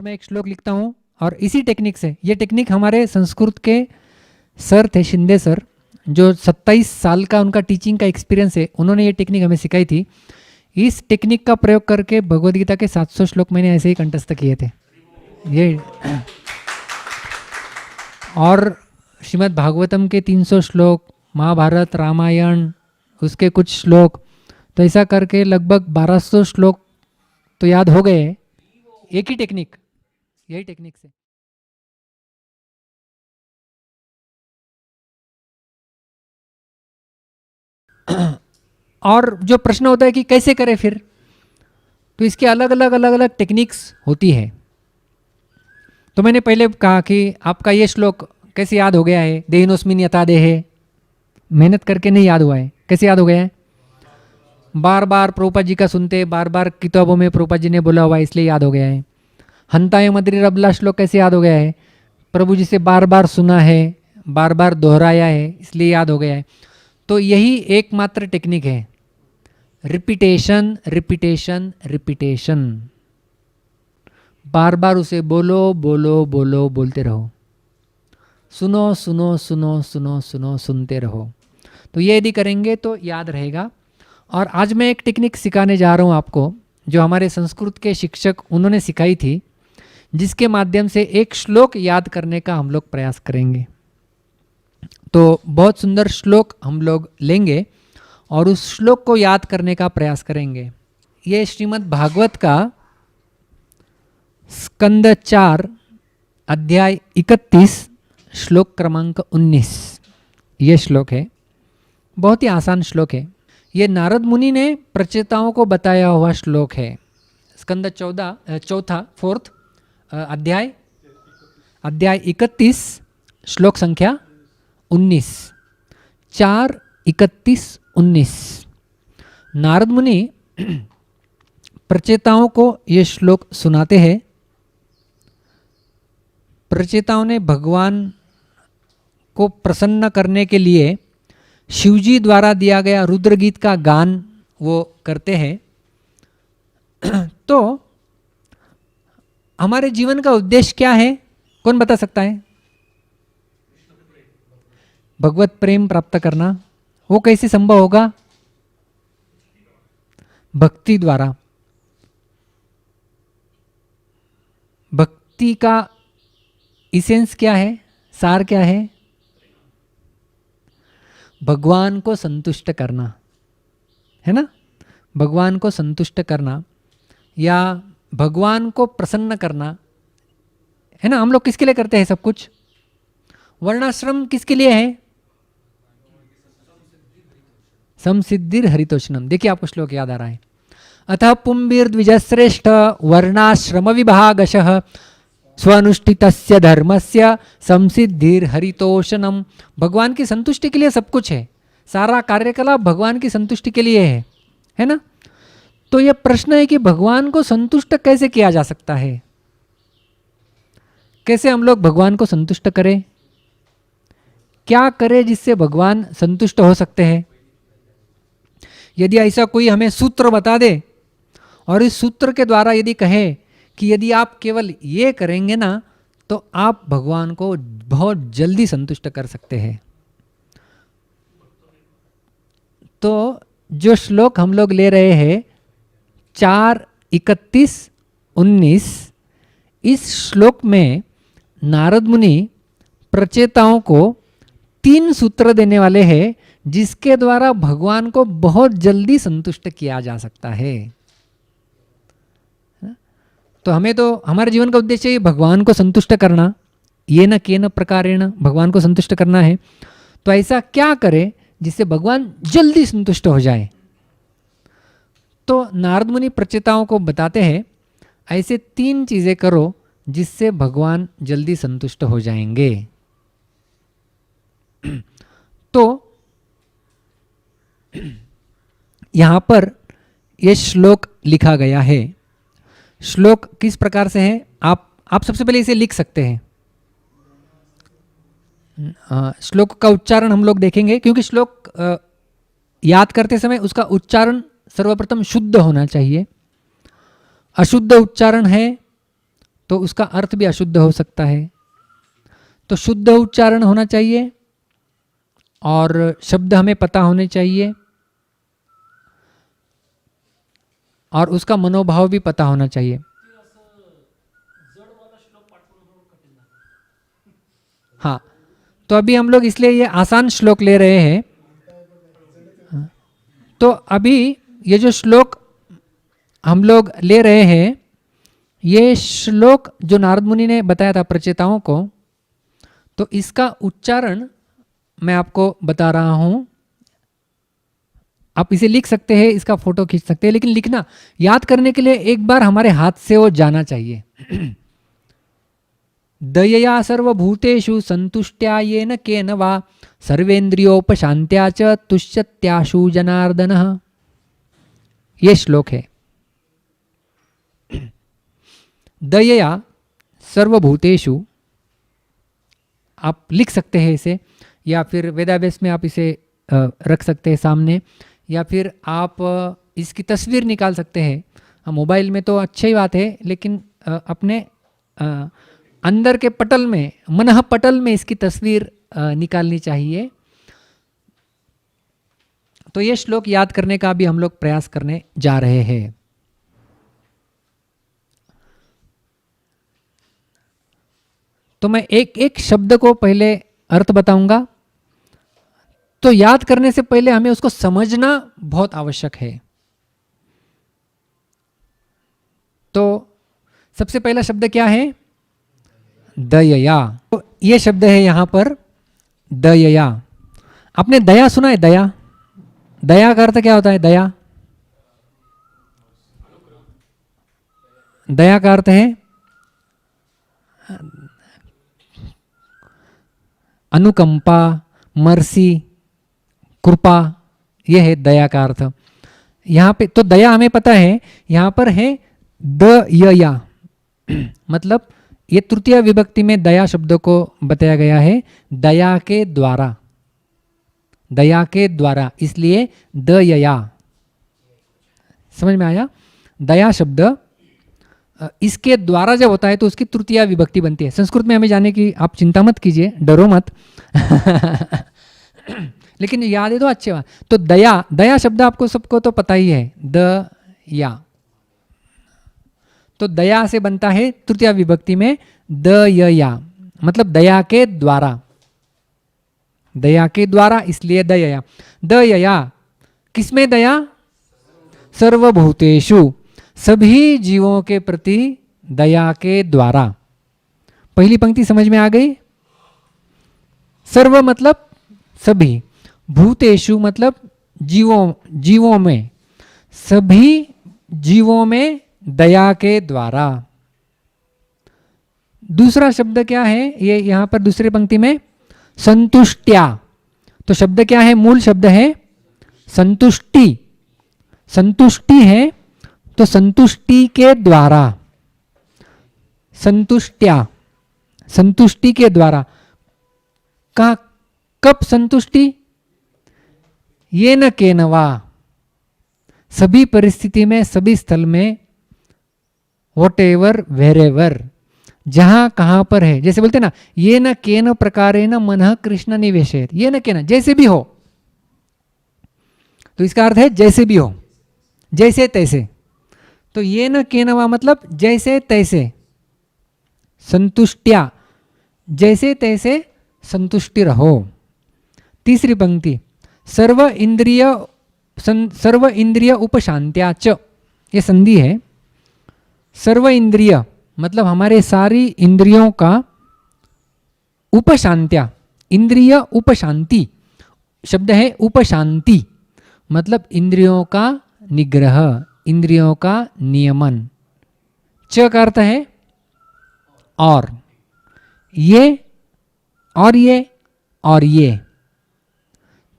मैं एक श्लोक लिखता हूँ और इसी टेक्निक से, ये टेक्निक हमारे संस्कृत के सर थे, शिंदे सर, जो 27 साल का उनका टीचिंग का एक्सपीरियंस है, उन्होंने ये टेक्निक हमें सिखाई थी। इस टेक्निक का प्रयोग करके भगवद गीता के 700 श्लोक मैंने ऐसे ही कंठस्थ किए थे ये। और श्रीमद् भागवतम के 300 श्लोक, महाभारत, रामायण, उसके कुछ श्लोक, तो ऐसा करके लगभग 1200 श्लोक तो याद हो गए एक ही टेक्निक, यही टेक्निक से। और जो प्रश्न होता है कि कैसे करें फिर, तो इसके अलग अलग टेक्निक्स होती है। तो मैंने पहले कहा कि आपका ये श्लोक कैसे याद हो गया है, देहिनोस्मिन यथा देहे, मेहनत करके नहीं याद हुआ है, कैसे याद हो गया है? बार बार प्रभुपाद जी का सुनते, बार बार किताबों में प्रभुपाद जी ने बोला हुआ है, इसलिए याद हो गया है। हंताय मद्री रबला श्लोक कैसे याद हो गया है? प्रभु जी से बार बार सुना है, बार बार दोहराया है, इसलिए याद हो गया है। तो यही एकमात्र टेक्निक है, रिपीटेशन रिपीटेशन रिपीटेशन। बार बार उसे बोलो बोलो बोलो, बोलते रहो, सुनो सुनो सुनो सुनो सुनो, सुनते रहो। तो ये यदि करेंगे तो याद रहेगा। और आज मैं एक टेक्निक सिखाने जा रहा हूँ आपको, जो हमारे संस्कृत के शिक्षक उन्होंने सिखाई थी, जिसके माध्यम से एक श्लोक याद करने का हम लोग प्रयास करेंगे। तो बहुत सुंदर श्लोक हम लोग लेंगे और उस श्लोक को याद करने का प्रयास करेंगे। ये श्रीमद् भागवत का स्कंद 4 अध्याय 31 श्लोक क्रमांक 19 ये श्लोक है। बहुत ही आसान श्लोक है। ये नारद मुनि ने प्रचेताओं को बताया हुआ श्लोक है। स्कंद 4 अध्याय 31 श्लोक संख्या 19, 4, 31, 19। नारद मुनि प्रचेताओं को ये श्लोक सुनाते हैं। प्रचेताओं ने भगवान को प्रसन्न करने के लिए शिवजी द्वारा दिया गया रुद्र गीत का गान वो करते हैं। तो हमारे जीवन का उद्देश्य क्या है, कौन बता सकता है? भगवत प्रेम प्राप्त करना। वो कैसे संभव होगा? भक्ति द्वारा। भक्ति का इसेंस क्या है, सार क्या है? भगवान को संतुष्ट करना, है ना? भगवान को संतुष्ट करना या भगवान को प्रसन्न करना, है ना? हम लोग किसके लिए करते हैं सब कुछ? वर्णाश्रम किसके लिए है? समसिद्धिर हरितोष्णम। देखिए आपको श्लोक याद आ रहा है। अतः पुंभिर्द्विजश्रेष्ठ वर्णाश्रम विभागशः स्वनुष्ठितस्य धर्मस्य संसिद्धिर हरितोषणम। भगवान की संतुष्टि के लिए सब कुछ है, सारा कार्यकलाप भगवान की संतुष्टि के लिए है ना? तो यह प्रश्न है कि भगवान को संतुष्ट कैसे किया जा सकता है? कैसे हम लोग भगवान को संतुष्ट करें? क्या करें जिससे भगवान संतुष्ट हो सकते हैं? यदि ऐसा कोई हमें सूत्र बता दे और इस सूत्र के द्वारा यदि कहे कि यदि आप केवल ये करेंगे ना तो आप भगवान को बहुत जल्दी संतुष्ट कर सकते हैं। तो जो श्लोक हम लोग ले रहे हैं 4, 31, 19, इस श्लोक में नारद मुनि प्रचेताओं को 3 सूत्र देने वाले हैं जिसके द्वारा भगवान को बहुत जल्दी संतुष्ट किया जा सकता है। तो हमें तो हमारे जीवन का उद्देश्य है भगवान को संतुष्ट करना, ये न केन प्रकारेण भगवान को संतुष्ट करना है। तो ऐसा क्या करें जिससे भगवान जल्दी संतुष्ट हो जाए? तो नारद मुनि प्रचेताओं को बताते हैं ऐसे 3 चीज़ें करो जिससे भगवान जल्दी संतुष्ट हो जाएंगे। तो यहाँ पर यह श्लोक लिखा गया है। श्लोक किस प्रकार से है, आप सबसे पहले इसे लिख सकते हैं। श्लोक का उच्चारण हम लोग देखेंगे, क्योंकि श्लोक याद करते समय उसका उच्चारण सर्वप्रथम शुद्ध होना चाहिए। अशुद्ध उच्चारण है तो उसका अर्थ भी अशुद्ध हो सकता है। तो शुद्ध उच्चारण होना चाहिए और शब्द हमें पता होने चाहिए और उसका मनोभाव भी पता होना चाहिए। हाँ, तो अभी हम लोग इसलिए ये आसान श्लोक ले रहे हैं। तो अभी ये जो श्लोक हम लोग ले रहे हैं, ये श्लोक जो नारद मुनि ने बताया था प्रचेताओं को, तो इसका उच्चारण मैं आपको बता रहा हूं। आप इसे लिख सकते हैं, इसका फोटो खींच सकते हैं, लेकिन लिखना याद करने के लिए एक बार हमारे हाथ से वो जाना चाहिए। दयया सर्वभूतेषु संतुष्ट्या येन केन वा सर्वेन्द्रियोपशांत्या च तुष्यत्याशु जनार्दनः। ये श्लोक है। दयया सर्वभूतेषु, आप लिख सकते हैं इसे, या फिर वेदाभ्यास में आप इसे रख सकते हैं सामने, या फिर आप इसकी तस्वीर निकाल सकते हैं। मोबाइल में तो अच्छी बात है, लेकिन अपने अंदर के पटल में, मनः पटल में इसकी तस्वीर निकालनी चाहिए। तो ये श्लोक याद करने का भी हम लोग प्रयास करने जा रहे हैं। तो मैं एक एक शब्द को पहले अर्थ बताऊंगा। तो याद करने से पहले हमें उसको समझना बहुत आवश्यक है। तो सबसे पहला शब्द क्या है? दयया। तो ये शब्द है यहां पर दयया। आपने दया सुना है? दया, दया का अर्थ क्या होता है? दया, दया का अर्थ है अनुकंपा, मर्सी, कृपा। यह है दया का अर्थ। यहाँ पे तो दया हमें पता है, यहाँ पर है दयया, मतलब ये तृतीय विभक्ति में दया शब्द को बताया गया है, दया के द्वारा, दया के द्वारा, इसलिए दयया। समझ में आया? दया शब्द इसके द्वारा जब होता है तो उसकी तृतीय विभक्ति बनती है। संस्कृत में हमें जाने की आप चिंता मत कीजिए, डरो मत। लेकिन याद है तो अच्छी बात। तो दया, दया शब्द आपको सबको तो पता ही है, दया। तो दया से बनता है तृतीय विभक्ति में दयया, मतलब दया के द्वारा, दया के द्वारा, इसलिए दयया। दयया किसमें दया? सर्वभूतेषु, सभी जीवों के प्रति दया के द्वारा। पहली पंक्ति समझ में आ गई? सर्व मतलब सभी, भूतेषु मतलब जीवों, जीवों में, सभी जीवों में दया के द्वारा। दूसरा शब्द क्या है? ये यहां पर दूसरी पंक्ति में संतुष्ट्या। तो शब्द क्या है? मूल शब्द है संतुष्टि। संतुष्टि है तो संतुष्टि के द्वारा, संतुष्ट्या, संतुष्टि के द्वारा। कहा, कब संतुष्टि? ये न केनवा, सभी परिस्थिति में, सभी स्थल में, वॉट एवर वेर एवर, जहां कहां पर है। जैसे बोलते ना, ये न केन प्रकारे न मनः कृष्ण निवेशेत, ये न केन, जैसे भी हो। तो इसका अर्थ है जैसे भी हो, जैसे तैसे। तो ये न केनवा मतलब जैसे तैसे, संतुष्ट्या, जैसे तैसे संतुष्टि रहो। तीसरी पंक्ति सर्व इंद्रिय उपशांत्या च, ये संधि है। सर्व इंद्रिय मतलब हमारे सारी इंद्रियों का, उपशांत्या, इंद्रिय उपशांति शब्द है, उपशांति मतलब इंद्रियों का निग्रह, इंद्रियों का नियमन। च का अर्थ है और, ये और ये और ये।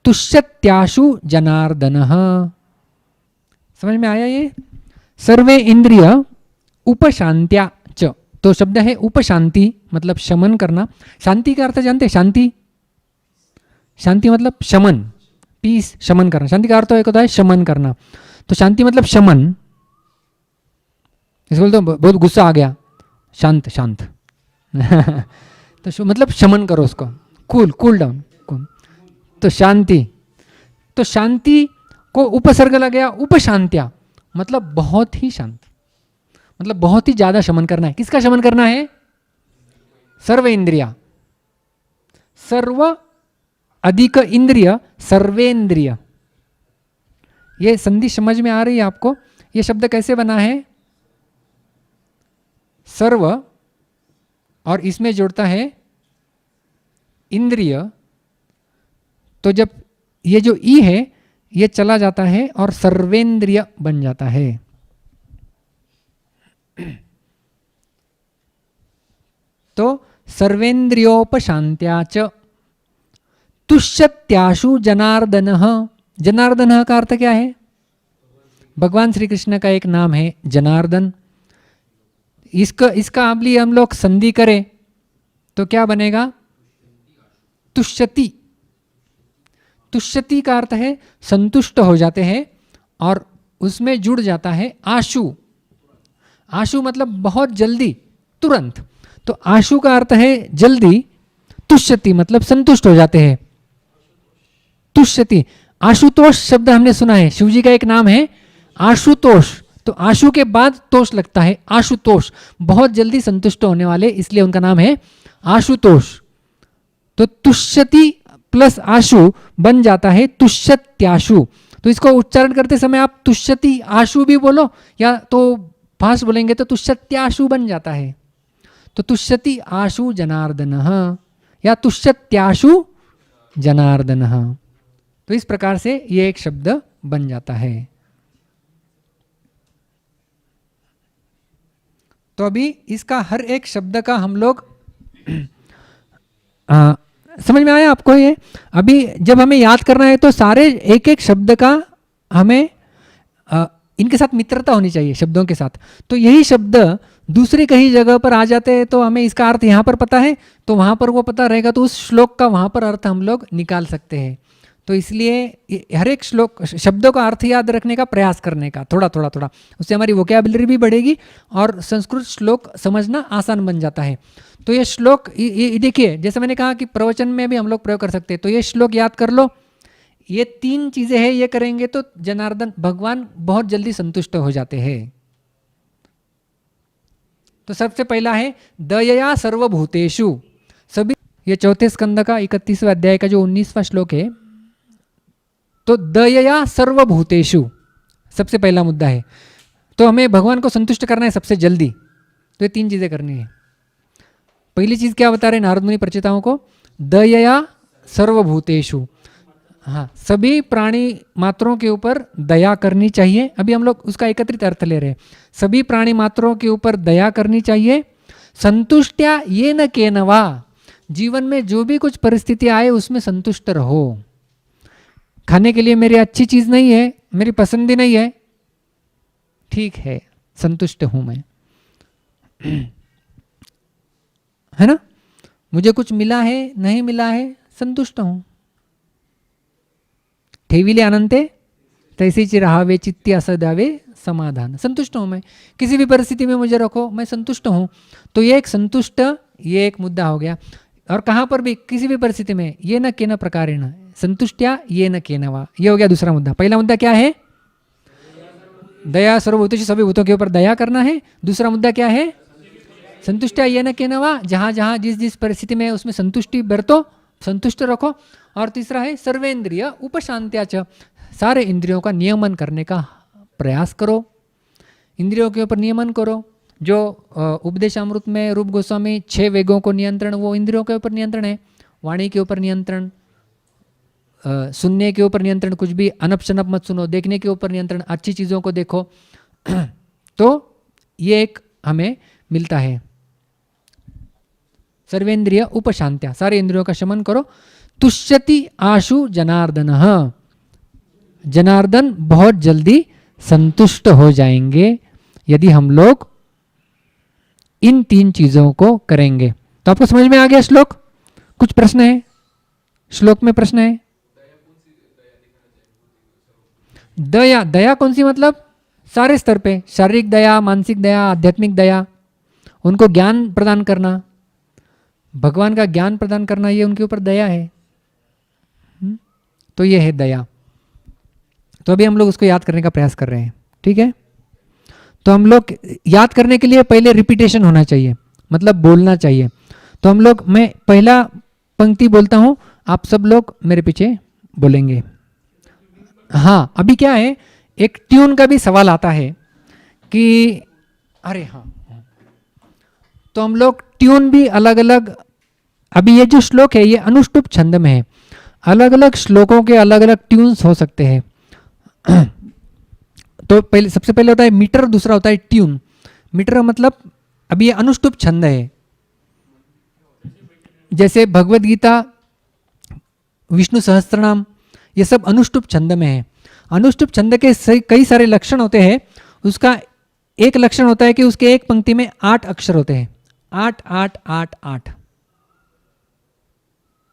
तुष्यत्याशु जनार्दनः, समझ में आया? ये सर्वे इंद्रिय उपशांत्या च, तो शब्द है उपशांति मतलब शमन करना। शांति का अर्थ जानते हैं? शांति, शांति मतलब शमन, पीस, शमन करना। शांति का अर्थ एक होता है शमन करना। तो शांति मतलब शमन। जैसे बोलते हो बहुत गुस्सा आ गया शांत शांत तो मतलब शमन करो उसको, कूल कूल डाउन कूल। तो शांति, तो शांति को उपसर्ग लग गया उपशांत्या, मतलब बहुत ही शांत, मतलब बहुत ही ज्यादा शमन करना है। किसका शमन करना है? सर्व इंद्रिया, सर्व अधिक इंद्रिय सर्वेंद्रिय। ये संधि समझ में आ रही है आपको? ये शब्द कैसे बना है? सर्व और इसमें जुड़ता है इंद्रिय, तो जब ये जो ई है ये चला जाता है और सर्वेंद्रिय बन जाता है। तो सर्वेंद्रियोपशांत्या च तुष्यत्याशु जनार्दनः। जनार्दनः का अर्थ क्या है? भगवान श्री कृष्ण का एक नाम है जनार्दन। इसका अब लिए हम लोग संधि करें तो क्या बनेगा? तुष्यति। तुष्यति का अर्थ है संतुष्ट हो जाते हैं, और उसमें जुड़ जाता है आशु। आशु मतलब बहुत जल्दी, तुरंत। तो आशु का अर्थ है जल्दी, तुष्यति मतलब संतुष्ट हो जाते हैं। तुष्यति। आशुतोष शब्द हमने सुना है, शिव जी का एक नाम है आशुतोष। तो आशु के बाद तोष लगता है, आशुतोष, बहुत जल्दी संतुष्ट होने वाले, इसलिए उनका नाम है आशुतोष। तो तुष्यति प्लस आशु बन जाता है तुष्यत्याशु। तो इसको उच्चारण करते समय आप तुष्यति आशु भी बोलो, या तो फास्ट बोलेंगे तो तुष्यत्याशु बन जाता है। तो तुष्यति आशु जनार्दनः या तुष्यत्याशु जनार्दनः। तो इस प्रकार से ये एक शब्द बन जाता है। तो अभी इसका हर एक शब्द का हम लोग समझ में आया आपको? ये अभी जब हमें याद करना है तो सारे एक एक शब्द का हमें इनके साथ मित्रता होनी चाहिए, शब्दों के साथ। तो यही शब्द दूसरी कहीं जगह पर आ जाते हैं तो हमें इसका अर्थ यहाँ पर पता है, तो वहाँ पर वो पता रहेगा, तो उस श्लोक का वहाँ पर अर्थ हम लोग निकाल सकते हैं। तो इसलिए हर एक श्लोक शब्दों का अर्थ याद रखने का प्रयास करने का, थोड़ा थोड़ा थोड़ा, उससे हमारी वोकैबुलरी भी बढ़ेगी और संस्कृत श्लोक समझना आसान बन जाता है। तो ये श्लोक ये देखिए, जैसे मैंने कहा कि प्रवचन में भी हम लोग प्रयोग कर सकते हैं। तो ये श्लोक याद कर लो, ये तीन चीज़ें हैं, ये करेंगे तो जनार्दन भगवान बहुत जल्दी संतुष्ट हो जाते हैं। तो सबसे पहला है दयया सर्वभूतेषु। सभी, ये चौथे स्कंद का 31वें अध्याय का जो 19वां श्लोक है, तो दयया सर्वभूतेषु सबसे पहला मुद्दा है। तो हमें भगवान को संतुष्ट करना है सबसे जल्दी, तो ये तीन चीज़ें करनी है। पहली चीज़ क्या बता रहे नारद मुनि प्रचेताओं को? दयया सर्वभूतेषु। हाँ, सभी प्राणी मात्रों के ऊपर दया करनी चाहिए। अभी हम लोग उसका एकत्रित अर्थ ले रहे हैं। सभी प्राणी मात्रों के ऊपर दया करनी चाहिए। संतुष्ट्या ये न केनवा, जीवन में जो भी कुछ परिस्थिति आए उसमें संतुष्ट रहो। खाने के लिए मेरी अच्छी चीज़ नहीं है, मेरी पसंद ही नहीं है, ठीक है, संतुष्ट हूँ मैं, है ना? मुझे कुछ मिला है नहीं मिला है, संतुष्ट हूँ। ठेविले अनंते तैसेच राहावे चित्ती असं द्यावे समाधान। संतुष्ट हूँ मैं, किसी भी परिस्थिति में मुझे रखो, मैं संतुष्ट हूँ। तो ये एक संतुष्ट, ये एक मुद्दा हो गया। और कहाँ पर भी किसी भी परिस्थिति में ये न केन प्रकारेण संतुष्ट्या ये न केनवा, ये हो गया दूसरा मुद्दा। पहला मुद्दा क्या है? दया सर्वभूतेषु, सभी भूतों के ऊपर दया करना है। दूसरा मुद्दा क्या है? संतुष्ट्या ये न केनवा, जहाँ जहाँ जिस जिस परिस्थिति में उसमें संतुष्टि बरतो, संतुष्ट रखो। और तीसरा है सर्वेंद्रिय उपशांत्या च, सारे इंद्रियों का नियमन करने का प्रयास करो, इंद्रियों के ऊपर नियमन करो। जो उपदेशामृत में रूप गोस्वामी 6 वेगों को नियंत्रण, वो इंद्रियों के ऊपर नियंत्रण है। वाणी के ऊपर नियंत्रण, सुनने के ऊपर नियंत्रण, कुछ भी अनप शनप मत सुनो, देखने के ऊपर नियंत्रण, अच्छी चीज़ों को देखो। तो ये एक हमें मिलता है, सर्वेंद्रिय उपशांत्या, सारे इंद्रियों का शमन करो। तुष्यति आशु जनार्दनः, जनार्दन बहुत जल्दी संतुष्ट हो जाएंगे यदि हम लोग इन तीन चीजों को करेंगे। तो आपको समझ में आ गया श्लोक? कुछ प्रश्न है? श्लोक में प्रश्न है? दया, दया कौन सी? मतलब सारे स्तर पे, शारीरिक दया, मानसिक दया, आध्यात्मिक दया, उनको ज्ञान प्रदान करना, भगवान का ज्ञान प्रदान करना, ये उनके ऊपर दया है। तो ये है दया। तो अभी हम लोग उसको याद करने का प्रयास कर रहे हैं, ठीक है। तो हम लोग याद करने के लिए पहले रिपीटेशन होना चाहिए, मतलब बोलना चाहिए। तो हम लोग, मैं पहला पंक्ति बोलता हूँ, आप सब लोग मेरे पीछे बोलेंगे। हाँ, अभी क्या है, एक ट्यून का भी सवाल आता है कि अरे हाँ, तो हम लोग ट्यून भी अलग अलग, अभी ये जो श्लोक है ये अनुष्टुप छंद में है, अलग अलग श्लोकों के अलग अलग ट्यून्स हो सकते हैं। तो पहले, सबसे पहले होता है मीटर, दूसरा होता है ट्यून। मीटर मतलब अभी ये अनुष्टुप छंद है, जैसे भगवत गीता, विष्णु सहस्त्रनाम, ये सब अनुष्टुप छंद में है। अनुष्टुप छंद के कई सारे लक्षण होते हैं। उसका एक लक्षण होता है कि उसके एक पंक्ति में 8 अक्षर होते हैं, 8 8 8 8।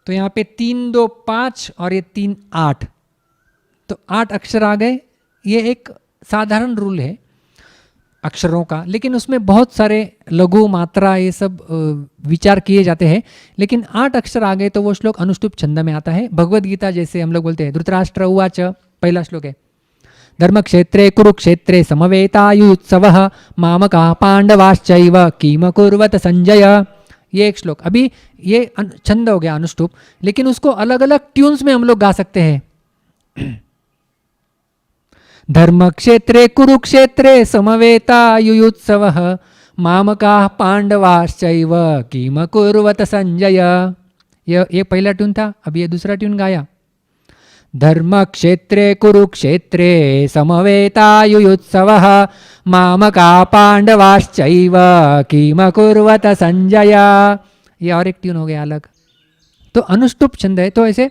तो यहाँ पे 3 2 5 और ये 3 8, तो 8 अक्षर आ गए। ये एक साधारण रूल है अक्षरों का, लेकिन उसमें बहुत सारे लघु मात्रा ये सब विचार किए जाते हैं। लेकिन 8 अक्षर आ गए तो वो श्लोक अनुष्टुप छंद में आता है। भगवद गीता जैसे हम लोग बोलते हैं, धृतराष्ट्र उवाच, पहला श्लोक है, धर्मक्षेत्रे कुरुक्षेत्रे समवेतायुत्सवः मामकाः पांडवाश्चैव किम कुर्वत संजय। ये एक श्लोक, अभी ये छंद हो गया अनुष्टुप, लेकिन उसको अलग अलग ट्यून्स में हम लोग गा सकते हैं। धर्मक्षेत्रे कुरुक्षेत्रे समवेतायुत्सवः मामकाः पांडवाश्चैव किम कुर्वत संजय। ये पहला ट्यून था, अभी ये दूसरा ट्यून गाया। धर्मक्षेत्रे कुरुक्षेत्रे समवेतायुत्सवः मामकाः पांडवाश्चैव किम कुर्वत संजय। ये और एक ट्यून हो गया अलग। तो अनुष्टुप छंद है। तो ऐसे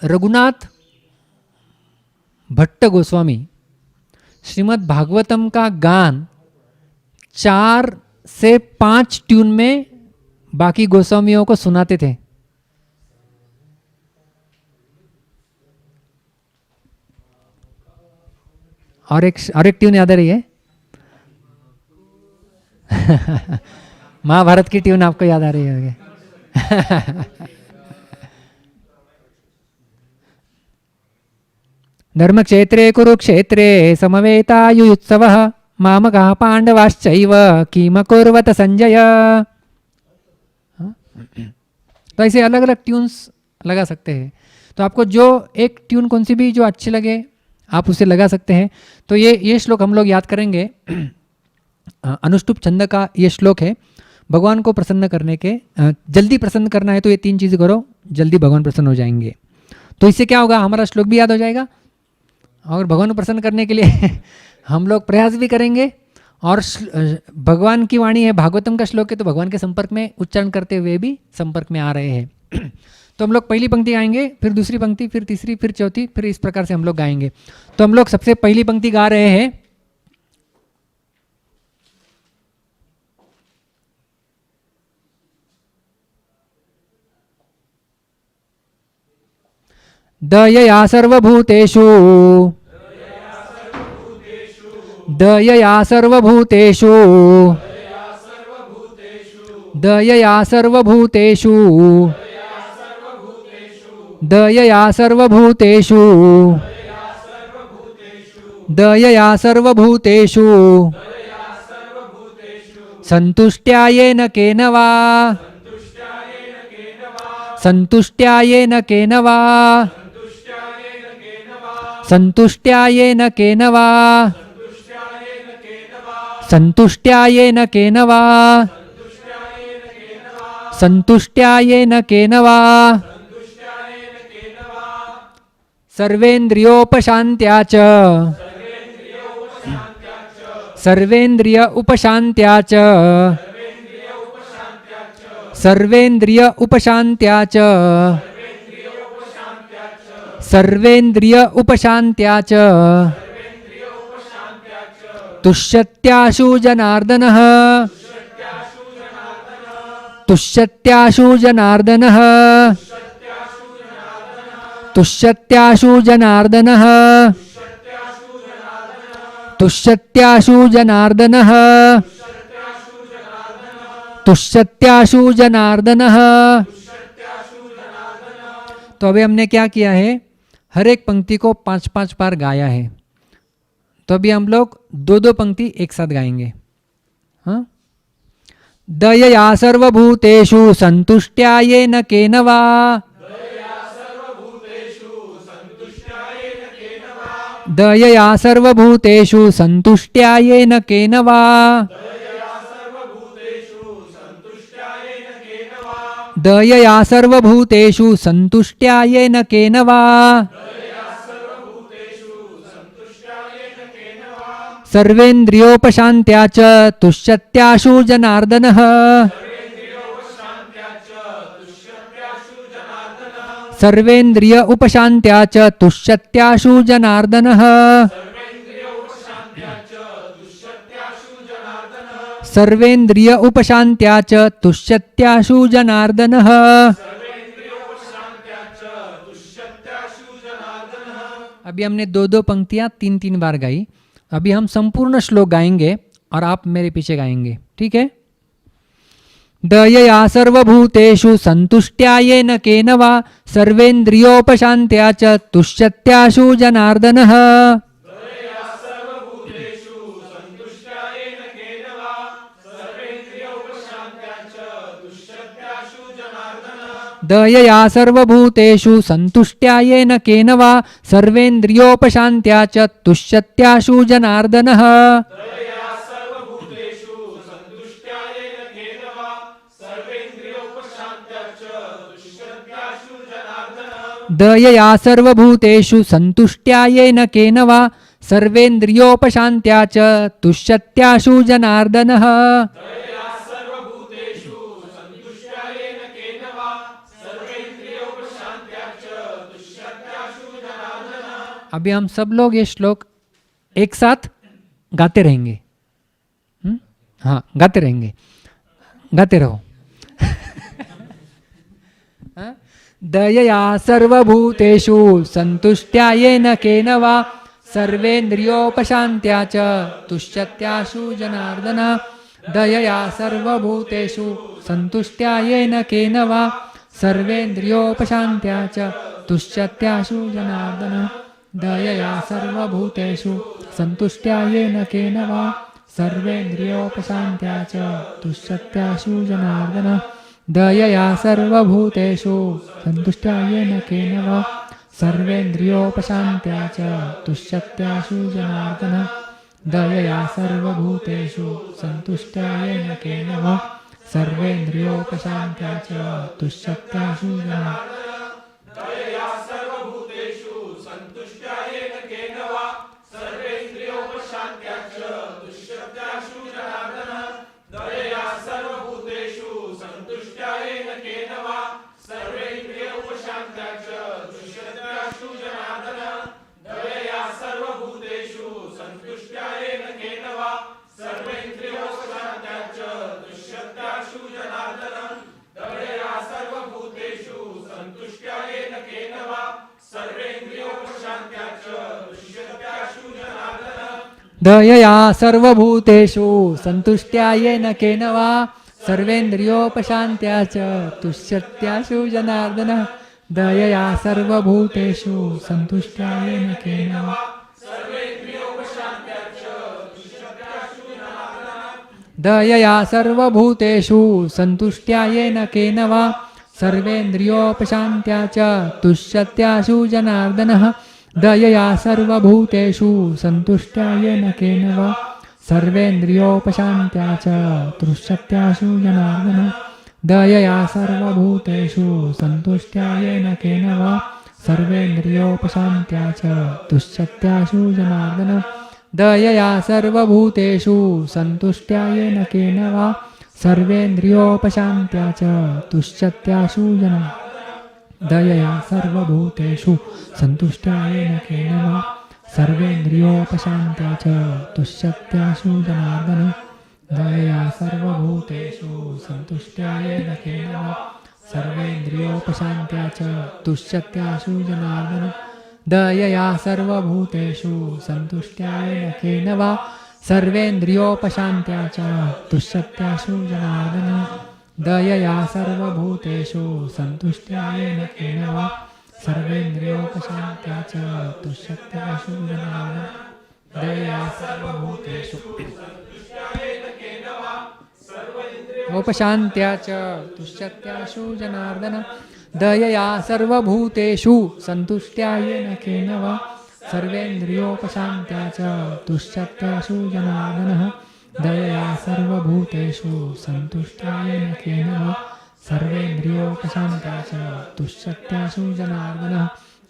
रघुनाथ भट्ट गोस्वामी श्रीमद् भागवतम का गान 4 से 5 ट्यून में बाकी गोस्वामियों को सुनाते थे। और एक ट्यून याद आ रही है? महाभारत की ट्यून आपको याद आ रही होगी। धर्मक्षेत्रे कुरुक्षेत्रे समवेतायुत्सवः मामकाः पांडवाश्चैव किम कुर्वत संजय। तो ऐसे अलग अलग ट्यून्स लगा सकते हैं। तो आपको जो एक ट्यून कौन सी भी जो अच्छी लगे आप उसे लगा सकते हैं। तो ये श्लोक हम लोग याद करेंगे। अनुष्टुप छंद का ये श्लोक है। भगवान को प्रसन्न करने के, जल्दी प्रसन्न करना है तो ये 3 चीज़ करो, जल्दी भगवान प्रसन्न हो जाएंगे। तो इससे क्या होगा, हमारा श्लोक भी याद हो जाएगा और भगवान को प्रसन्न करने के लिए हम लोग प्रयास भी करेंगे। और भगवान की वाणी है, भागवतम का श्लोक है, तो भगवान के संपर्क में उच्चारण करते हुए भी संपर्क में आ रहे हैं। तो हम लोग पहली पंक्ति गाएंगे, फिर दूसरी पंक्ति, फिर तीसरी, फिर चौथी, फिर इस प्रकार से हम लोग गाएंगे। तो हम लोग सबसे पहली पंक्ति गा रहे हैं। दयया सर्वभूतेषु, दयया सर्वभूतेषु, दयया सर्वभूतेषु, दयया सर्वभूतेषु, दयया सर्वभूतेषु, संतुष्ट्यायेन केन वा, संतुष्ट्यायेन केन वा, संतुष्ट्यायेन केन वा, संतुष्ट्यायेन केन वा, संतुष्ट्यायेन केन वा, सर्वेन्द्रियोपशान्त्या च, सर्वेन्द्रिय उपशान्त्या च, सर्वेन्द्रिय उपशान्त्या च, सर्वेन्द्रिय उपशान्त्या च, तुष्यत्याशु जनार्दनः, तुष्यत्याशु जनार्दनः, तुष्यत्याशु जनार्दनः, तुष्यत्याशु जनार्दनः, तुष्यत्याशु जनार्दनः। तो अभी हमने क्या किया है, हर एक पंक्ति को 5-5 बार गाया है। तो अभी हम लोग 2-2 पंक्ति एक साथ गाएंगे। हाँ, दयया सर्वभूतेषु संतुष्ट्या येन केन वा, दयया सर्वभूतेषु संतुष्ट्या येन केन वा, दयया सर्वभूतेषु संतुष्ट्या येन केन वा, सर्वेन्द्रियोपशान्त्या च तुष्यत्याशु जनार्दनः, सर्वेन्द्रिय उपशान्त्या च तुष्यत्याशु जनार्दनः, सर्वेन्द्रिय उपशान्त्या च तुष्यत्याशु जनार्दनः, अभी हमने 2-2 पंक्तियां 3-3 बार गाई। अभी हम संपूर्ण श्लोक गाएंगे और आप मेरे पीछे गाएंगे, ठीक है। दयया सर्वभूतेषु संतुष्ट्या येन केन वा, सर्वेन्द्रियोपशान्त्या च तुष्यत्याशु जनार्दनः, दयया सर्वभूतेषु संतुष्ट्या येन केन वा, सर्वेन्द्रियोपशान्त्या च तुष्यत्याशु जनार्दनः, दयया सर्वभूतेषु संतुष्ट्या येन केन वा, सर्वेन्द्रियोपशान्त्या च तुष्यत्याशु जनार्दनः, अभी हम सब लोग ये श्लोक एक साथ गाते रहेंगे। हाँ, गाते रहेंगे, गाते रहो। दयया सर्वभूतेषु संतुष्ट्या येन केन वा, सर्वेन्द्रियोपशान्त्या च तुष्यत्याशु जनार्दनः, दयया सर्वभूतेषु संतुष्ट्या येन केन वा, सर्वेन्द्रियोपशान्त्या च तुष्यत्याशु जनार्दनः, दयया सर्वभूतेषु संतुष्ट्या येन केन वा, सर्वेन्द्रियोपशान्त्या च तुष्यत्याशु जनार्दनः, दयया सर्वभूतेषु संतुष्ट्या येन केन वा, सर्वेन्द्रियोपशान्त्या च तुष्यत्याशु जनार्दनः, दयया सर्वभूतेषु संतुष्ट्या येन केन वा, सर्वेन्द्रियोपशान्त्या च तुष्यत्याशु जनार्दनः, दयया सर्वभूतेषु संतुष्ट्या येन केन वा, सर्वेन्द्रियोपशान्त्या च तुष्यत्याशु जनार्दनः, दयया सर्वभूतेषु संतुष्ट्या येन केन वा, दयया सर्वभूतेषु संतुष्ट्या येन केन वा, सर्वेन्द्रियोपशान्त्या च तुष्यत्याशु जनार्दनः, दयया सर्वभूतेषु संतुष्ट्या येन केन वा, सर्वेन्द्रियोपशान्त्या च तुष्यत्याशु जनार्दनः, दयया सर्वभूतेषु संतुष्ट्या येन केन वा, सर्वेन्द्रियोपशान्त्या च तुष्यत्याशु जनार्दनः, दयया सर्वभूतेषु संतुष्ट्या येन केन वा, सर्वेन्द्रियोपशान्त्या च तुष्यत्याशु जनार्दनः, दयया सर्वभूतेषु संतुष्ट्या येन केन वा, सर्वेन्द्रियोपशान्त्या च तुष्यत्याशु जनार्दनः, दयया सर्वभूतेषु संतुष्ट्या येन केन वा, सर्वेन्द्रियोपशान्त्या च तुष्यत्याशु जनार्दनः, दयया सर्वभूतेषु संतुष्ट्या येन केन वा, सर्वेन्द्रियोपशान्त्या च तुष्यत्याशु जनार्दन दयया सर्वभूतेषु सन्तुष्ट्या येन केन वा सर्वेन्द्रियोपशान्त्या च तुष्यत्याशु जनार्दन दयया सर्वभूतेषु उपशान्त्या च तुष्यत्याशु जनार्दन दयया सर्वभूतेषु सन्तुष्ट्या येन केन वा सर्वेन्द्रियोपशान्त्या च तुष्यत्याशु जनार्दनः दयया सर्वभूतेषु सन्तुष्ट्या येन केन वा सर्वेन्द्रियोपशान्त्या च तुष्यत्याशु जनार्दनः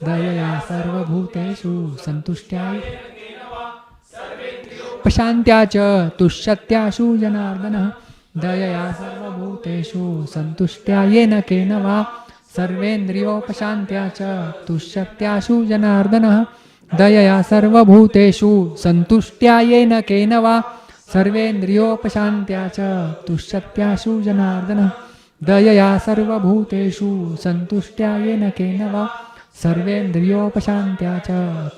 दयया सर्वभूतेषु सन्तुष्ट्या उपशान्त्या च तुष्यत्याशु जनार्दनः दयया सर्वभूतेषु सन्तुष्ट्या येन केन वा सर्वेन्द्रियोपशान्त्या च तुष्यत्याशु जनार्दनः दयया सर्वभूतेषु सन्तुष्ट्या येन केन वा सर्वेन्द्रियोपशान्त्या च तुष्यत्याशु जनार्दनः दयया सर्वभूतेषु सन्तुष्ट्या येन केन वा सर्वेन्द्रियोपशान्त्या च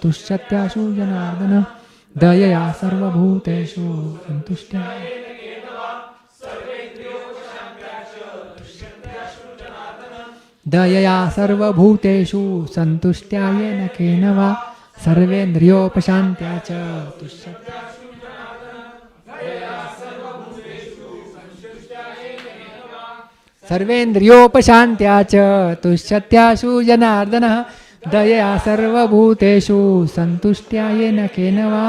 तुष्यत्याशु जनार्दनः दयया सर्वभूतेषु सन्तुष्ट्या दयया सर्वभूतेषु सन्तुष्ट्या येन केन वा सर्वेन्द्रियोपशान्त्या च तुष्यत्या सर्वेन्द्रियोपशान्त्या च तुष्यत्याशु जनार्दनः दयया सर्वभूतेषु सन्तुष्ट्या येन केन वा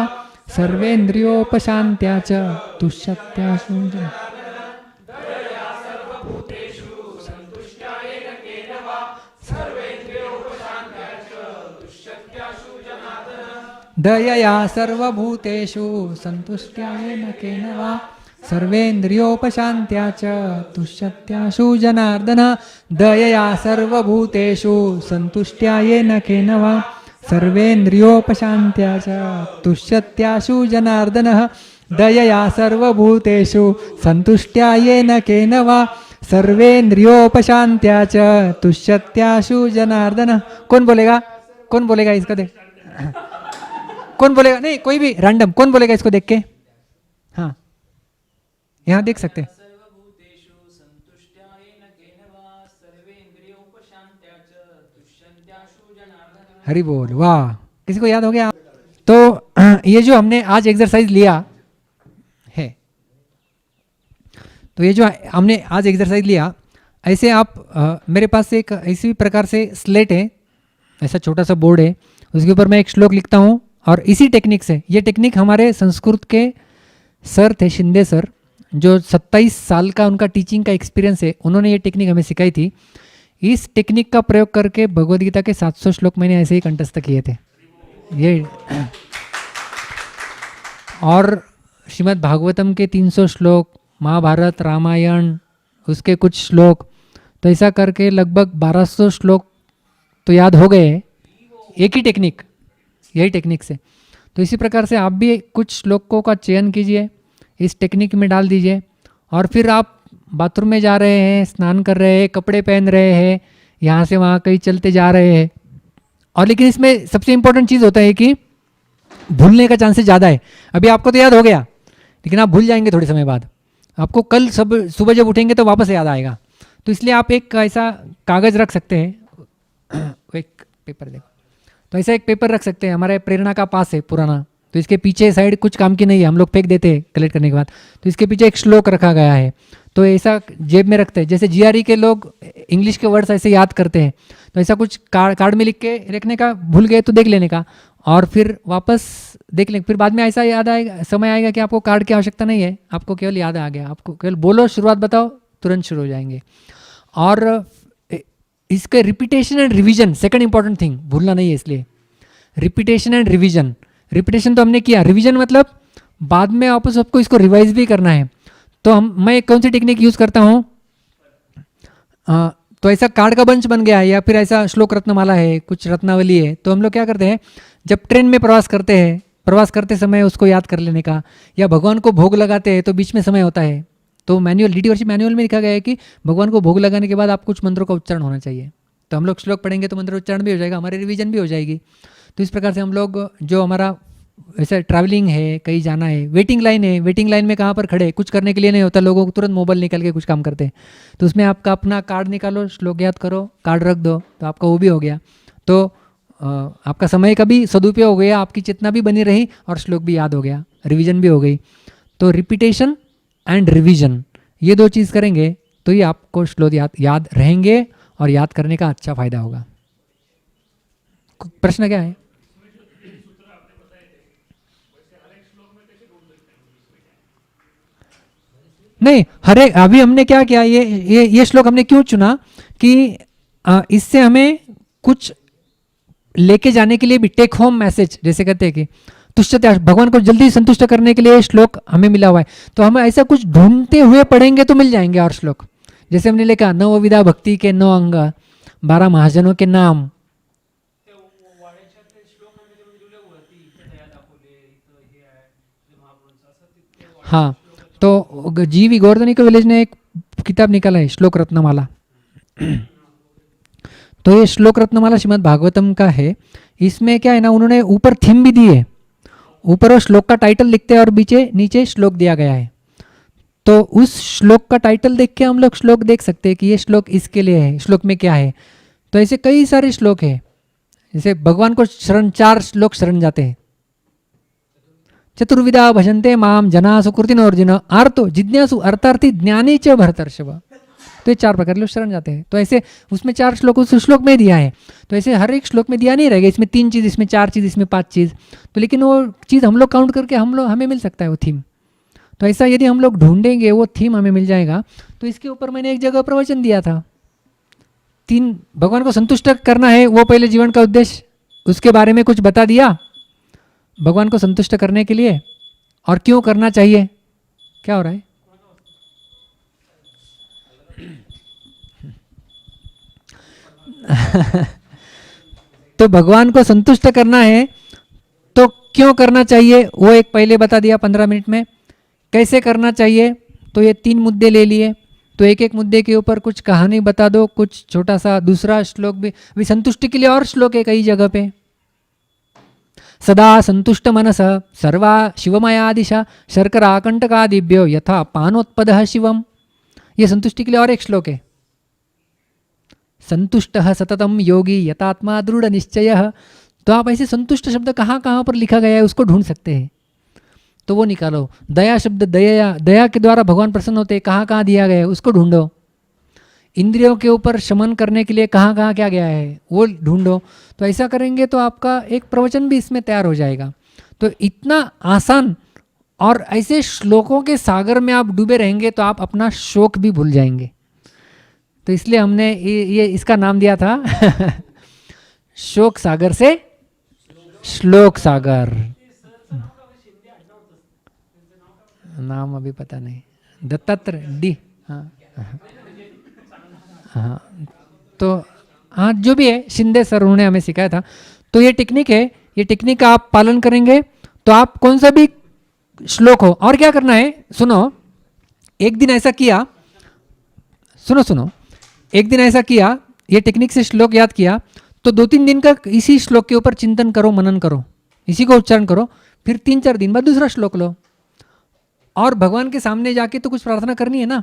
सर्वेन्द्रियोपशान्त्या च तुष्यत्याशु दयया सर्वभूतेषु सन्तुष्ट्या येन केन वा सर्वेन्द्रियोपशान्त्या च तुष्यत्याशु जनार्दनः दयया सर्वभूतेषु सन्तुष्ट्या येन केन वा सर्वेन्द्रियोपशान्त्या च तुष्यत्याशु जनार्दनः दयया सर्वभूतेषु सन्तुष्ट्या येन केन वा सर्वेन्द्रियोपशान्त्या च तुष्यत्याशु जनार्दनः। कौन बोलेगा इसका देख कौन बोलेगा? नहीं, कोई भी रैंडम कौन बोलेगा इसको देख के? हाँ, यहाँ देख सकते हैं। हरि बोल, वाह, किसी को याद हो गया? तो ये जो हमने आज एक्सरसाइज लिया है, तो ये जो हमने आज एक्सरसाइज लिया, ऐसे आप मेरे पास एक इसी प्रकार से स्लेट है, ऐसा छोटा सा बोर्ड है, उसके ऊपर मैं एक श्लोक लिखता हूँ और इसी टेक्निक से, ये टेक्निक हमारे संस्कृत के सर थे, शिंदे सर, जो 27 साल का उनका टीचिंग का एक्सपीरियंस है, उन्होंने ये टेक्निक हमें सिखाई थी। इस टेक्निक का प्रयोग करके भगवद गीता के 700 श्लोक मैंने ऐसे ही कंठस्थ किए थे ये, और श्रीमद् भागवतम के 300 श्लोक, महाभारत, रामायण, उसके कुछ श्लोक, तो ऐसा करके लगभग 1200 श्लोक तो याद हो गए एक ही टेक्निक, यही टेक्निक से। तो इसी प्रकार से आप भी कुछ श्लोकों का चयन कीजिए, इस टेक्निक में डाल दीजिए, और फिर आप बाथरूम में जा रहे हैं, स्नान कर रहे हैं, कपड़े पहन रहे हैं, यहाँ से वहाँ कहीं चलते जा रहे हैं, और लेकिन इसमें सबसे इम्पोर्टेंट चीज़ होता है कि भूलने का चांसेस ज़्यादा है। अभी आपको तो याद हो गया, लेकिन आप भूल जाएंगे थोड़े समय बाद, आपको कल सुबह जब उठेंगे तो वापस याद आएगा। तो इसलिए आप एक ऐसा कागज़ रख सकते हैं, एक पेपर देखो, तो ऐसा एक पेपर रख सकते हैं, हमारे प्रेरणा का पास है पुराना, तो इसके पीछे साइड कुछ काम की नहीं है, हम लोग फेंक देते हैं कलेक्ट करने के बाद, तो इसके पीछे एक श्लोक रखा गया है, तो ऐसा जेब में रखते हैं। जैसे जीआरई के लोग इंग्लिश के वर्ड्स ऐसे याद करते हैं, तो ऐसा कुछ कार्ड में लिख के रखने का, भूल गए तो देख लेने का, और फिर वापस देख लें, फिर बाद में ऐसा याद आएगा, समय आएगा कि आपको कार्ड की आवश्यकता नहीं है, आपको केवल याद आ गया, आपको केवल बोलो, शुरुआत बताओ, तुरंत शुरू हो जाएंगे। और इसके repetition and revision second important thing, भूलना नहीं है, इसलिए रिपीटेशन एंड रिवीजन। रिपीटेशन तो हमने किया, रिवीजन मतलब बाद में वापस आपको इसको रिवाइज भी करना है। तो मैं कौन सी टेक्निक यूज़ करता हूँ, तो ऐसा कार्ड का बंच बन गया है, या फिर ऐसा श्लोक रत्नमाला है, कुछ रत्नावली है, तो हम लोग क्या करते हैं, जब ट्रेन में प्रवास करते हैं, प्रवास करते समय उसको याद कर लेने का, या भगवान को भोग लगाते हैं तो बीच में समय होता है, तो मैनुअल, डीटी वर्षिप मैनुअल में लिखा गया है कि भगवान को भोग लगाने के बाद आप कुछ मंत्रों का उच्चारण होना चाहिए, तो हम लोग श्लोक पढ़ेंगे तो मंत्र उच्चारण भी हो जाएगा, हमारी रिवीजन भी हो जाएगी। तो इस प्रकार से हम लोग जो हमारा ऐसा ट्रैवलिंग है, कहीं जाना है, वेटिंग लाइन है, वेटिंग लाइन में कहाँ पर खड़े, कुछ करने के लिए नहीं होता, लोगों को तुरंत मोबाइल निकल के कुछ काम करते हैं, तो उसमें आपका अपना कार्ड निकालो, श्लोक याद करो, कार्ड रख दो, तो आपका वो भी हो गया। तो आपका समय का भी सदुपयोग हो गया, आपकी चेतना भी बनी रही और श्लोक भी याद हो गया, रिवीजन भी हो गई। तो रिपीटेशन एंड रिवीजन, ये दो चीज़ करेंगे तो ये आपको श्लोक याद रहेंगे और याद करने का अच्छा फायदा होगा। प्रश्न क्या है? नहीं, हर एक, अभी हमने क्या किया, ये श्लोक हमने क्यों चुना कि इससे हमें कुछ लेके जाने के लिए भी, टेक होम मैसेज जैसे कहते हैं कि तुष्टते, भगवान को जल्दी संतुष्ट करने के लिए श्लोक हमें मिला हुआ है, तो हम ऐसा कुछ ढूंढते हुए पढ़ेंगे तो मिल जाएंगे और श्लोक। जैसे हमने लिखा 9 विधा भक्ति के 9 अंग, 12 महाजनों के नाम। हाँ, तो जी वी गोवर्धनी के विलेज ने एक किताब निकाला है, श्लोक रत्नमाला। तो ये श्लोक रत्नमाला श्रीमद् भागवतम का है। इसमें क्या है ना, उन्होंने ऊपर थीम भी दी है, ऊपर वो श्लोक का टाइटल लिखते हैं और नीचे श्लोक दिया गया है। तो उस श्लोक का टाइटल देख के हम लोग श्लोक देख सकते हैं कि ये श्लोक इसके लिए है, श्लोक में क्या है। तो ऐसे कई सारे श्लोक हैं, जैसे भगवान को शरण 4 श्लोक शरण जाते हैं। चतुर्विधा भजन्ते माम जना सुकृतिन अर्जुन आर्तो जिज्ञासु अर्थार्थी ज्ञानी च भरतर्षभ। तो ये 4 प्रकार के लोग शरण जाते हैं। तो ऐसे उसमें 4 श्लोक उस श्लोक में दिया है, तो ऐसे हर एक श्लोक में दिया नहीं रहेगा, इसमें 3 चीज़, इसमें 4 चीज़, इसमें 5 चीज़, तो लेकिन वो चीज़ हम लोग काउंट करके हमें मिल सकता है वो थीम। तो ऐसा यदि हम लोग ढूंढेंगे वो थीम हमें मिल जाएगा। तो इसके ऊपर मैंने एक जगह प्रवचन दिया था, 3 भगवान को संतुष्ट करना है वो पहले जीवन का उद्देश्य, उसके बारे में कुछ बता दिया भगवान को संतुष्ट करने के लिए और क्यों करना चाहिए। क्या हो रहा है? तो भगवान को संतुष्ट करना है तो क्यों करना चाहिए वो एक पहले बता दिया 15 मिनट में। कैसे करना चाहिए, तो ये 3 मुद्दे ले लिए, तो एक एक मुद्दे के ऊपर कुछ कहानी बता दो, कुछ छोटा सा दूसरा श्लोक भी संतुष्टि के लिए और श्लोक है कई जगह पे। सदा संतुष्ट मनस सर्वा शिवमयादिशा शर्करा कंटकादिभ्यो यथा पानोत्पदः शिवम, ये संतुष्टि के लिए और एक श्लोक है। संतुष्टः सततम योगी यतात्मा दृढ़ निश्चयः। तो आप ऐसे संतुष्ट शब्द कहाँ कहाँ पर लिखा गया है उसको ढूंढ सकते हैं, तो वो निकालो। दया शब्द, दया के द्वारा भगवान प्रसन्न होते हैं, कहाँ कहाँ दिया गया है उसको ढूंढो। इंद्रियों के ऊपर शमन करने के लिए कहाँ कहाँ क्या गया है वो ढूंढो। तो ऐसा करेंगे तो आपका एक प्रवचन भी इसमें तैयार हो जाएगा। तो इतना आसान, और ऐसे श्लोकों के सागर में आप डूबे रहेंगे तो आप अपना शोक भी भूल जाएंगे। तो इसलिए हमने ये इसका नाम दिया था शोक सागर से श्लोक सागर। नाम अभी पता नहीं, दत्तात्रेय डी, हाँ हाँ, तो हाँ जो भी है, शिंदे सर उन्होंने हमें सिखाया था। तो ये टेक्निक है, ये टेक्निक का आप पालन करेंगे तो आप कौन सा भी श्लोक हो। और क्या करना है सुनो, एक दिन ऐसा किया, सुनो, एक दिन ऐसा किया, ये टेक्निक से श्लोक याद किया, तो 2-3 दिन का इसी श्लोक के ऊपर चिंतन करो, मनन करो, इसी को उच्चारण करो, फिर 3-4 दिन बाद दूसरा श्लोक लो। और भगवान के सामने जाके तो कुछ प्रार्थना करनी है ना,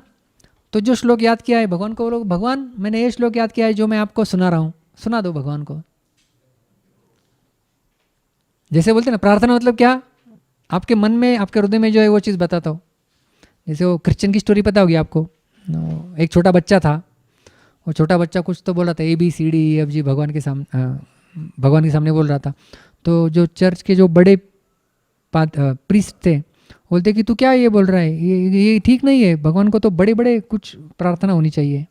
तो जो श्लोक याद किया है भगवान को बोलो, भगवान मैंने ये श्लोक याद किया है जो मैं आपको सुना रहा हूँ, सुना दो भगवान को। जैसे बोलते हैं ना, प्रार्थना मतलब क्या, आपके मन में, आपके हृदय में जो है वो चीज़ बताता हूँ। जैसे वो क्रिश्चियन की स्टोरी पता होगी आपको, एक छोटा बच्चा था, वो छोटा बच्चा कुछ तो बोल रहा था, ABCDEFG भगवान के सामने बोल रहा था। तो जो चर्च के जो बड़े प्रीस्ट थे बोलते कि तू क्या ये बोल रहा है, ये ठीक नहीं है, भगवान को तो बड़े बड़े कुछ प्रार्थना होनी चाहिए।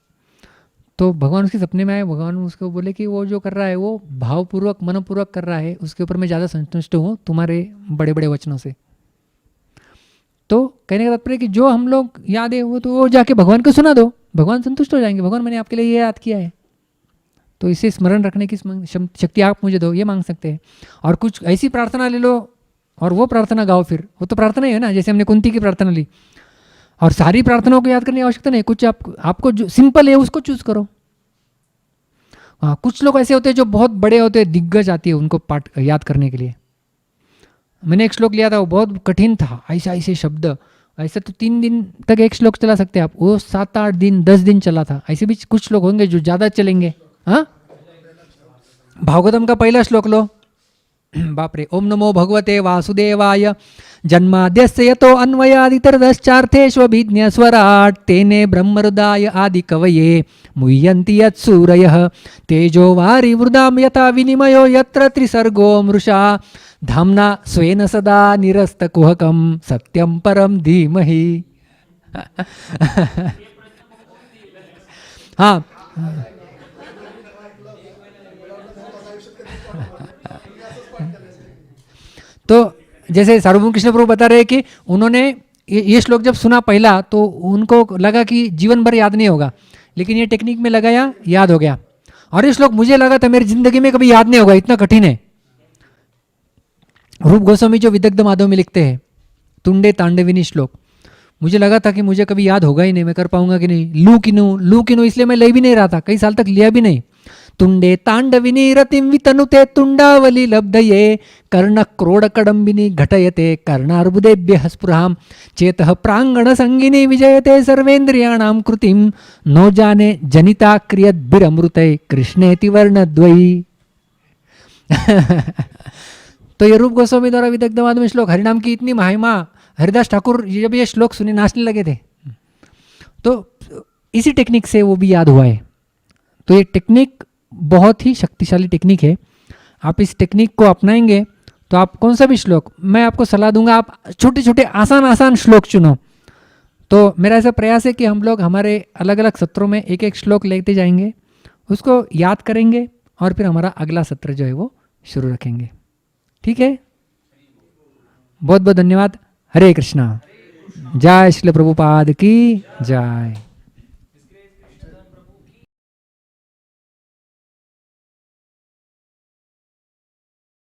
तो भगवान उसके सपने में आए, भगवान उसको बोले कि वो जो कर रहा है वो भावपूर्वक मनपूर्वक कर रहा है, उसके ऊपर मैं ज़्यादा संतुष्ट हूँ तुम्हारे बड़े बड़े वचनों से। तो कहने का तात्पर्य कि जो हम लोग याद है वो जाके भगवान को सुना दो, भगवान संतुष्ट हो जाएंगे। भगवान मैंने आपके लिए ये याद किया है, तो इसे स्मरण रखने की शक्ति आप मुझे दो, ये मांग सकते हैं। और कुछ ऐसी प्रार्थना ले लो और वो प्रार्थना गाओ, फिर वो तो प्रार्थना ही है ना। जैसे हमने कुंती की प्रार्थना ली, और सारी प्रार्थनाओं को याद करने की आवश्यकता नहीं, कुछ आपको जो सिंपल है उसको चूज करो। हाँ, कुछ लोग ऐसे होते हैं जो बहुत बड़े होते हैं, दिग्गज आती है उनको पाठ याद करने के लिए। मैंने एक श्लोक लिया था, वो बहुत कठिन था, ऐसा ऐसे शब्द, ऐसे तो 3 दिन तक एक श्लोक चला सकते हैं आप, वो 7-8 दिन 10 दिन चला था। ऐसे भी कुछ श्लोक होंगे जो ज़्यादा चलेंगे। हाँ, भागवतम का पहला श्लोक लो, बाप रे, ओम नमो भगवते वासुदेवाय जन्माद्यस्य यतो अन्वयादितरदश्चार्थेष्वभिज्ञ स्वराट् तेने ब्रह्महृदाय आदि कवये मुह्यन्ति यत्सूरयः तेजो वारिवृदां यथा विनिमयो यत्र त्रिसर्गो मृषा धाम्ना स्वेन सदा निरस्तकुहकं सत्यं परं धीमहि। हाँ, तो जैसे सार्वभौम कृष्ण प्रभु बता रहे हैं कि उन्होंने ये श्लोक जब सुना पहला तो उनको लगा कि जीवन भर याद नहीं होगा, लेकिन ये टेक्निक में लगाया, याद हो गया। और ये श्लोक मुझे लगा था मेरी जिंदगी में कभी याद नहीं होगा, इतना कठिन है। रूप गोस्वामी जो विदग्ध माधव में लिखते हैं तुंडे तांडविनी श्लोक, मुझे लगा था कि मुझे कभी याद होगा ही नहीं, मैं कर पाऊंगा कि नहीं। लू किनू इसलिए मैं ले भी नहीं रहा था, कई साल तक लिया भी नहीं। तुंडे तांडविनी रतिम वितनुते तुंडावली लब्धये कर्ण क्रोड़ कडम्बिनी घटयते कर्णार्बुदेभ्यः स्पृहां चेतः प्रांगण संगिनी विजयते सर्वेन्द्रियाणां कृतिम नो जाने जनिता क्रियद्भिरमृते कृष्णेति वर्णद्वयी। तो ये रूप गोस्वामी द्वारा विदग्धवाद में श्लोक, हरिनाम की इतनी महिमा, हरिदास ठाकुर जब ये श्लोक सुने नाचने लगे थे। तो इसी टेक्निक से वो भी याद हुआ है। तो ये टेक्निक बहुत ही शक्तिशाली टेक्निक है। आप इस टेक्निक को अपनाएंगे तो आप कौन सा भी श्लोक, मैं आपको सलाह दूंगा आप छोटे छोटे आसान श्लोक चुनो। तो मेरा ऐसा प्रयास है कि हम लोग हमारे अलग अलग सत्रों में एक एक श्लोक लेते जाएंगे, उसको याद करेंगे और फिर हमारा अगला सत्र जो है वो शुरू रखेंगे। ठीक है, बहुत बहुत धन्यवाद। हरे कृष्णा। जय श्री प्रभुपाद की जय।